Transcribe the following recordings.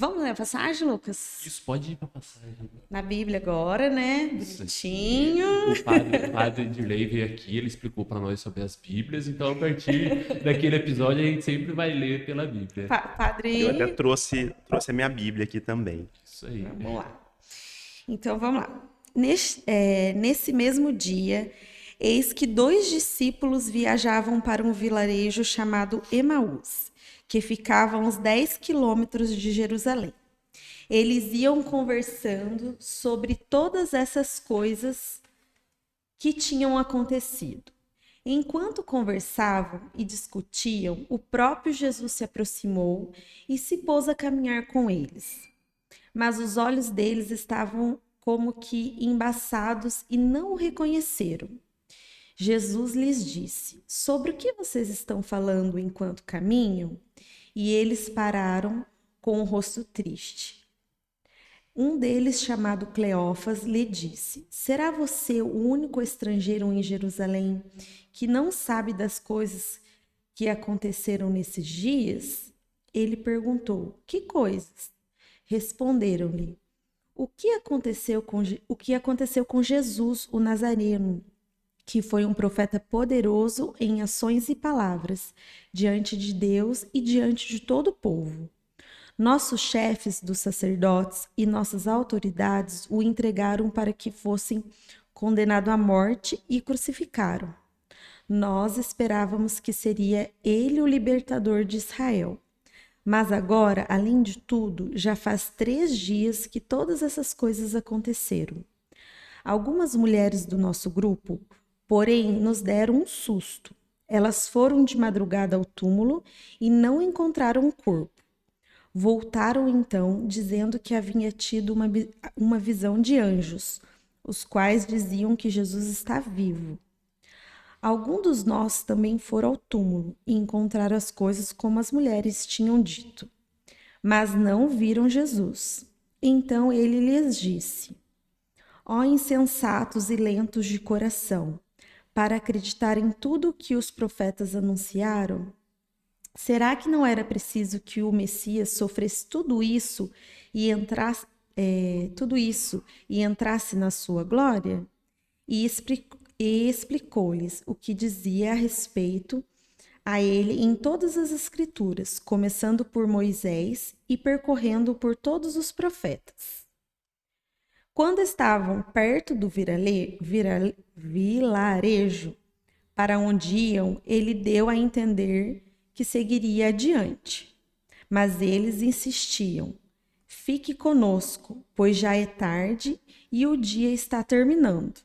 Vamos ler a passagem, Lucas? Isso, pode ir para passagem. Na Bíblia agora, né? Bonitinho. O padre Dirley veio aqui, ele explicou para nós sobre as Bíblias, então a partir daquele episódio a gente sempre vai ler pela Bíblia. Padre... Eu até trouxe a minha Bíblia aqui também. Isso aí. Vamos lá. Então, vamos lá. Nesse mesmo dia, eis que 2 discípulos viajavam para um vilarejo chamado Emaús, que ficava a uns 10 quilômetros de Jerusalém. Eles iam conversando sobre todas essas coisas que tinham acontecido. Enquanto conversavam e discutiam, o próprio Jesus se aproximou e se pôs a caminhar com eles. Mas os olhos deles estavam como que embaçados e não o reconheceram. Jesus lhes disse: sobre o que vocês estão falando enquanto caminham? E eles pararam com o rosto triste. Um deles, chamado Cleófas, lhe disse: será você o único estrangeiro em Jerusalém que não sabe das coisas que aconteceram nesses dias? Ele perguntou: que coisas? Responderam-lhe: o que aconteceu com Jesus, o Nazareno, que foi um profeta poderoso em ações e palavras, diante de Deus e diante de todo o povo. Nossos chefes dos sacerdotes e nossas autoridades o entregaram para que fosse condenado à morte e crucificaram. Nós esperávamos que seria ele o libertador de Israel. Mas agora, além de tudo, já faz 3 dias que todas essas coisas aconteceram. Algumas mulheres do nosso grupo, porém, nos deram um susto. Elas foram de madrugada ao túmulo e não encontraram o corpo. Voltaram então, dizendo que havia tido uma visão de anjos, os quais diziam que Jesus está vivo. Alguns dos nós também foram ao túmulo e encontraram as coisas como as mulheres tinham dito, mas não viram Jesus. Então ele lhes disse: ó insensatos e lentos de coração, para acreditar em tudo o que os profetas anunciaram? Será que não era preciso que o Messias sofresse tudo isso e entrasse na sua glória? E explicou-lhes o que dizia a respeito a ele em todas as Escrituras, começando por Moisés e percorrendo por todos os profetas. Quando estavam perto do vilarejo para onde iam, ele deu a entender que seguiria adiante. Mas eles insistiam: fique conosco, pois já é tarde e o dia está terminando.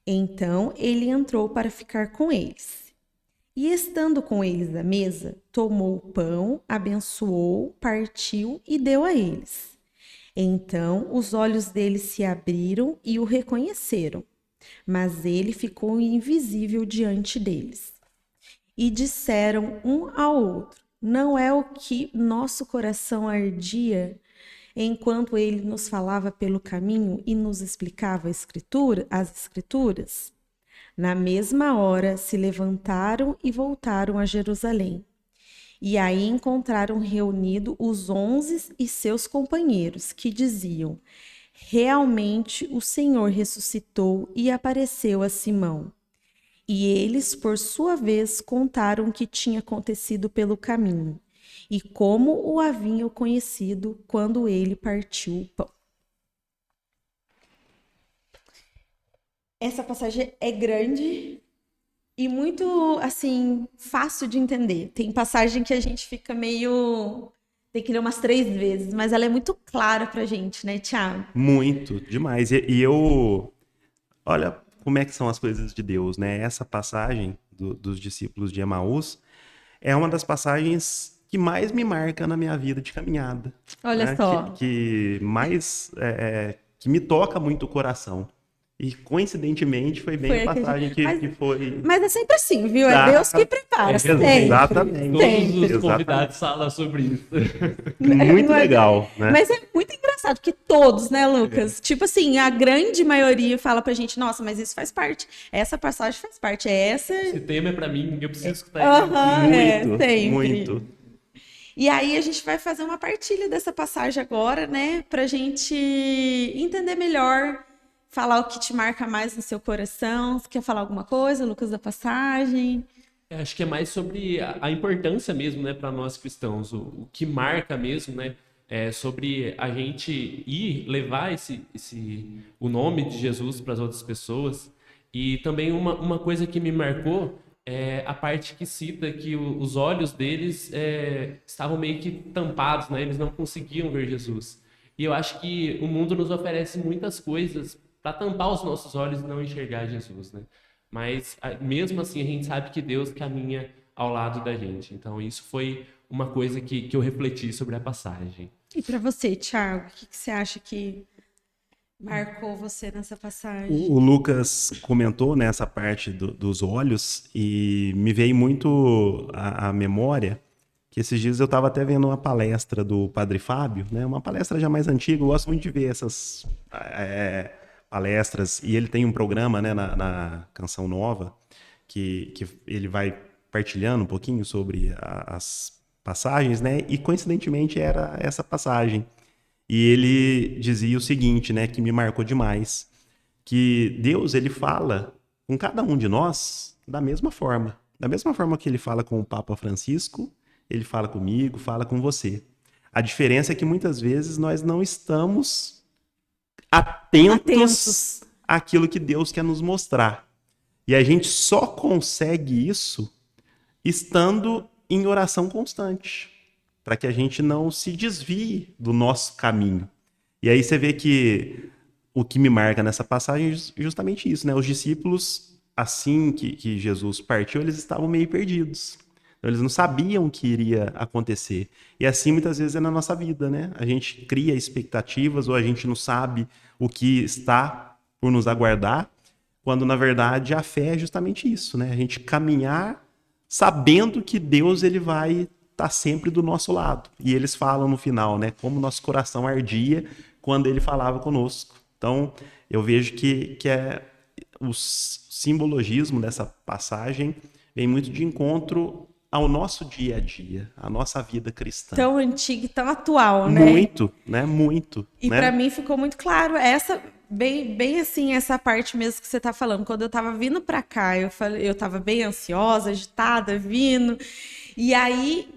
Então ele entrou para ficar com eles. E estando com eles à mesa, tomou o pão, abençoou, partiu e deu a eles. Então os olhos deles se abriram e o reconheceram, mas ele ficou invisível diante deles. E disseram um ao outro: não é o que nosso coração ardia enquanto ele nos falava pelo caminho e nos explicava as Escrituras? Na mesma hora se levantaram e voltaram a Jerusalém. E aí encontraram reunido os 11 e seus companheiros, que diziam: realmente o Senhor ressuscitou e apareceu a Simão. E eles, por sua vez, contaram o que tinha acontecido pelo caminho e como o haviam conhecido quando ele partiu o pão. Essa passagem é grande e muito, assim, fácil de entender. Tem passagem que a gente fica meio... tem que ler umas 3 vezes, mas ela é muito clara pra gente, né, Thiago? Muito, demais. E eu... olha como é que são as coisas de Deus, né? Essa passagem dos discípulos de Emaús é uma das passagens que mais me marca na minha vida de caminhada. Olha, né? só. Que mais... que me toca muito o coração. E, coincidentemente, foi bem a passagem que foi... Mas é sempre assim, viu? É Deus que prepara, sempre. Exatamente. Todos os convidados falam sobre isso. Muito legal, né? Mas é muito engraçado que todos, né, Lucas? Tipo assim, a grande maioria fala pra gente: nossa, mas isso faz parte. Essa passagem faz parte. Essa... Esse tema é pra mim, eu preciso escutar sempre. Muito. E aí a gente vai fazer uma partilha dessa passagem agora, né? Pra gente entender melhor, falar o que te marca mais no seu coração. Você quer falar alguma coisa, Lucas, da passagem? Acho que é mais sobre a importância mesmo, né, para nós cristãos. O que marca mesmo, né, é sobre a gente ir levar o nome de Jesus para as outras pessoas. E também uma coisa que me marcou é a parte que cita que os olhos deles estavam meio que tampados, né, eles não conseguiam ver Jesus. E eu acho que o mundo nos oferece muitas coisas para tampar os nossos olhos e não enxergar Jesus, né? Mas mesmo assim a gente sabe que Deus caminha ao lado da gente. Então isso foi uma coisa que eu refleti sobre a passagem. E para você, Thiago, o que você acha que marcou você nessa passagem? O Lucas comentou nessa parte dos olhos e me veio muito à memória que esses dias eu estava até vendo uma palestra do Padre Fábio, né? Uma palestra já mais antiga, eu gosto muito de ver essas palestras, e ele tem um programa, né, na Canção Nova, que ele vai partilhando um pouquinho sobre as passagens, né? E coincidentemente era essa passagem. E ele dizia o seguinte, né, que me marcou demais, que Deus, ele fala com cada um de nós da mesma forma que ele fala com o Papa Francisco, ele fala comigo, fala com você. A diferença é que muitas vezes nós não estamos atentos àquilo que Deus quer nos mostrar. E a gente só consegue isso estando em oração constante, para que a gente não se desvie do nosso caminho. E aí você vê que o que me marca nessa passagem é justamente isso, né? Os discípulos, assim que Jesus partiu, eles estavam meio perdidos. Eles não sabiam o que iria acontecer. E assim muitas vezes é na nossa vida, né? A gente cria expectativas ou a gente não sabe o que está por nos aguardar, quando na verdade a fé é justamente isso, né? A gente caminhar sabendo que Deus ele vai estar sempre do nosso lado. E eles falam no final, né? Como nosso coração ardia quando ele falava conosco. Então eu vejo que o simbologismo dessa passagem vem muito de encontro ao nosso dia a dia, à nossa vida cristã. Tão antigo e tão atual, né? Muito, né? Muito. E para mim ficou muito claro essa, bem assim, essa parte mesmo que você tá falando. Quando eu tava vindo para cá, eu tava bem ansiosa, agitada, vindo. E aí,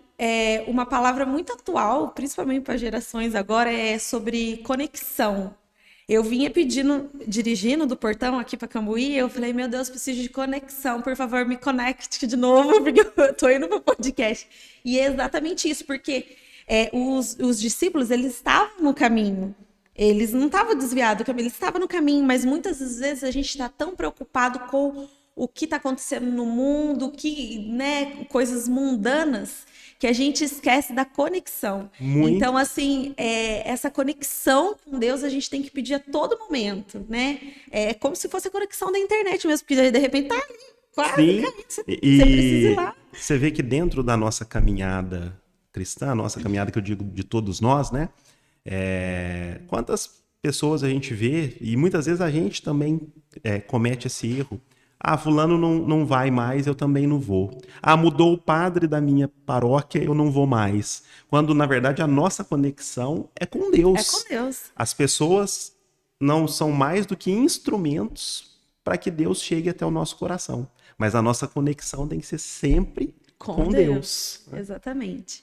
uma palavra muito atual, principalmente para gerações agora, é sobre conexão. Eu vinha dirigindo do portão aqui para Cambuí, eu falei, meu Deus, preciso de conexão, por favor, me conecte de novo, porque eu tô indo pro podcast. E é exatamente isso, porque os discípulos, eles estavam no caminho, eles não estavam desviados do caminho, eles estavam no caminho, mas muitas vezes a gente está tão preocupado com o que está acontecendo no mundo, né, coisas mundanas, que a gente esquece da conexão. Muito. Então, assim, essa conexão com Deus a gente tem que pedir a todo momento, né? É como se fosse a conexão da internet mesmo, porque de repente tá ali, quase caindo, você precisa ir lá. Você vê que dentro da nossa caminhada cristã, a nossa caminhada que eu digo de todos nós, né? Quantas pessoas a gente vê, e muitas vezes a gente também comete esse erro. Ah, fulano não vai mais, eu também não vou. Ah, mudou o padre da minha paróquia, eu não vou mais. Quando, na verdade, a nossa conexão é com Deus. É com Deus. As pessoas não são mais do que instrumentos para que Deus chegue até o nosso coração. Mas a nossa conexão tem que ser sempre com Deus. Exatamente.